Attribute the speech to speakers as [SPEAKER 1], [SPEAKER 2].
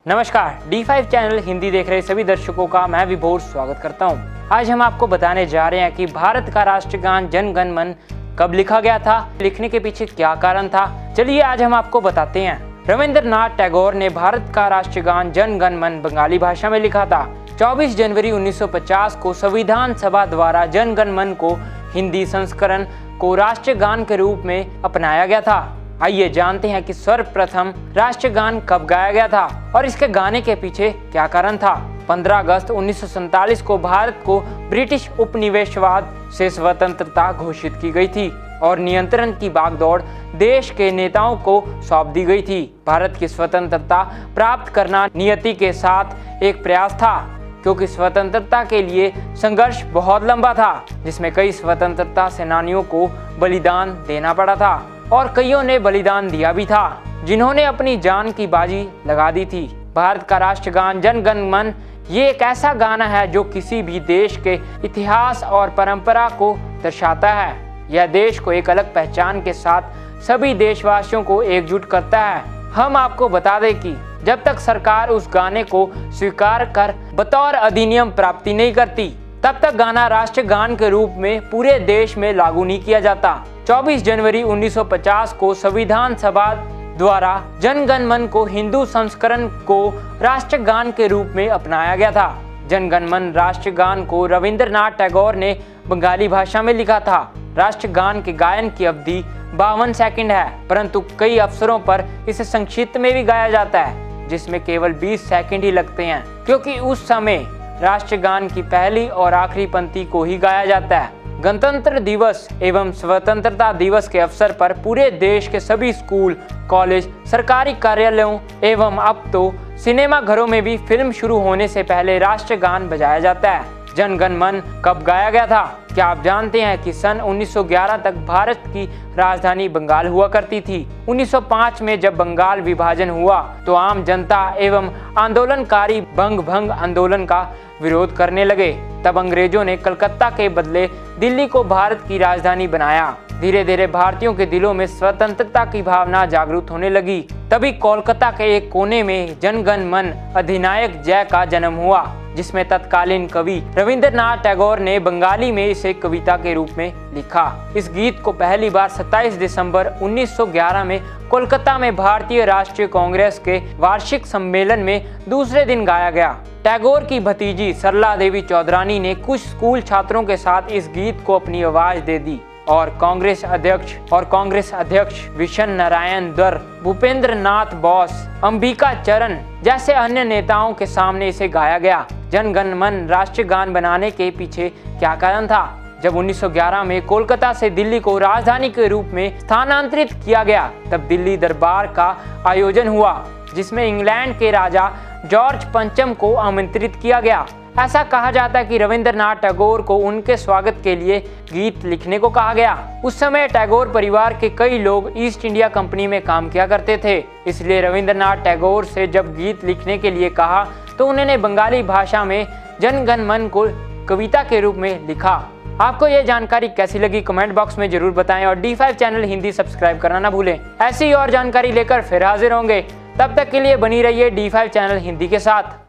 [SPEAKER 1] नमस्कार, D5 channel Hindi देख रहे सभी दर्शकों का मैं विभोर स्वागत करता हूं। आज हम आपको बताने जा रहे हैं कि भारत का राष्ट्रगान जन गण मन कब लिखा गया था, लिखने के पीछे क्या कारण था। चलिए आज हम आपको बताते हैं। रविंद्रनाथ टैगोर ने भारत का राष्ट्रगान जन गण मन बंगाली भाषा में लिखा था। 24 जनवरी 1950 को संविधान सभा द्वारा जन गण मन को हिंदी संस्करण को राष्ट्रगान के रूप में अपनाया गया था। आइए जानते हैं कि सर्वप्रथम राष्ट्रगान कब गाया गया था और इसके गाने के पीछे क्या कारण था। 15 अगस्त 1947 को भारत को ब्रिटिश उपनिवेशवाद से स्वतंत्रता घोषित की गई थी और नियंत्रण की बागडोर देश के नेताओं को सौंप दी गई थी। भारत की स्वतंत्रता प्राप्त करना नियति के साथ एक प्रयास था, क्योंकि स्वतंत्रता के लिए संघर्ष बहुत लंबा था, जिसमें कई स्वतंत्रता सेनानियों को बलिदान देना पड़ा था और कईयों ने बलिदान दिया भी था, जिन्होंने अपनी जान की बाजी लगा दी थी। भारत का राष्ट्रगान जन गण मन ये एक ऐसा गाना है जो किसी भी देश के इतिहास और परंपरा को दर्शाता है। यह देश को एक अलग पहचान के साथ सभी देशवासियों को एकजुट करता है। हम आपको बता दें कि जब तक सरकार उस गाने को स्वीकार कर बतौर अधिनियम प्राप्ति नहीं करती, तब तक गाना राष्ट्रगान के रूप में पूरे देश में लागू नहीं किया जाता। 24 जनवरी 1950 को संविधान सभा द्वारा जन गण मन को हिंदू संस्करण को राष्ट्रगान के रूप में अपनाया गया था। जन गण मन राष्ट्रगान को रविंद्रनाथ टैगोर ने बंगाली भाषा में लिखा था। राष्ट्रगान के गायन की अवधि 52 सेकंड है, परंतु कई अवसरों पर इसे संक्षिप्त में भी गाया जाता है, जिसमें केवल 20 सेकंड ही लगते हैं, क्योंकि उस समय राष्ट्रगान की पहली और आखिरी पंक्ति को ही गाया जाता है। गणतंत्र दिवस एवं स्वतंत्रता दिवस के अवसर पर पूरे देश के सभी स्कूल, कॉलेज, सरकारी कार्यालयों एवं अब तो सिनेमा घरों में भी फिल्म शुरू होने से पहले राष्ट्रगान बजाया जाता है। जन गण मन कब गाया गया था? क्या आप जानते हैं कि सन 1911 तक भारत की राजधानी बंगाल हुआ करती थी। 1905 में जब बंगाल विभाजन हुआ तो आम जनता एवं आंदोलनकारी भंग आंदोलन का विरोध करने लगे। तब अंग्रेजों ने कलकत्ता के बदले दिल्ली को भारत की राजधानी बनाया। धीरे धीरे भारतीयों के दिलों में स्वतंत्रता की भावना जागृत होने लगी। तभी कोलकाता के एक कोने में जन गण मन अधिनायक जय का जन्म हुआ, जिसमें तत्कालीन कवि रविंद्रनाथ टैगोर ने बंगाली में इसे कविता के रूप में लिखा। इस गीत को पहली बार 27 दिसंबर 1911 में कोलकाता में भारतीय राष्ट्रीय कांग्रेस के वार्षिक सम्मेलन में दूसरे दिन गाया गया। टैगोर की भतीजी सरला देवी चौधरानी ने कुछ स्कूल छात्रों के साथ इस गीत को अपनी आवाज दे दी और कांग्रेस अध्यक्ष विशन नारायण दर, भूपेंद्र नाथ बोस, अंबिका चरण जैसे अन्य नेताओं के सामने इसे गाया गया। जन गण मन राष्ट्रगान बनाने के पीछे क्या कारण था? जब 1911 में कोलकाता से दिल्ली को राजधानी के रूप में स्थानांतरित किया गया, तब दिल्ली दरबार का आयोजन हुआ, जिसमें इंग्लैंड के राजा जॉर्ज पंचम को आमंत्रित किया गया। ऐसा कहा जाता है कि रविंद्रनाथ टैगोर को उनके स्वागत के लिए गीत लिखने को कहा गया। उस समय टैगोर परिवार के कई लोग ईस्ट इंडिया कंपनी में काम किया करते थे, इसलिए रविंद्रनाथ टैगोर से जब गीत लिखने के लिए कहा तो उन्होंने बंगाली भाषा में जन गण मन को कविता के रूप में लिखा। आपको यह जानकारी कैसी लगी कमेंट बॉक्स में जरूर बताएं और D5 चैनल हिंदी सब्सक्राइब करना ना भूलें। ऐसी और जानकारी लेकर फिर हाजिर होंगे, तब तक के लिए बनी रहिए D5 चैनल हिंदी के साथ।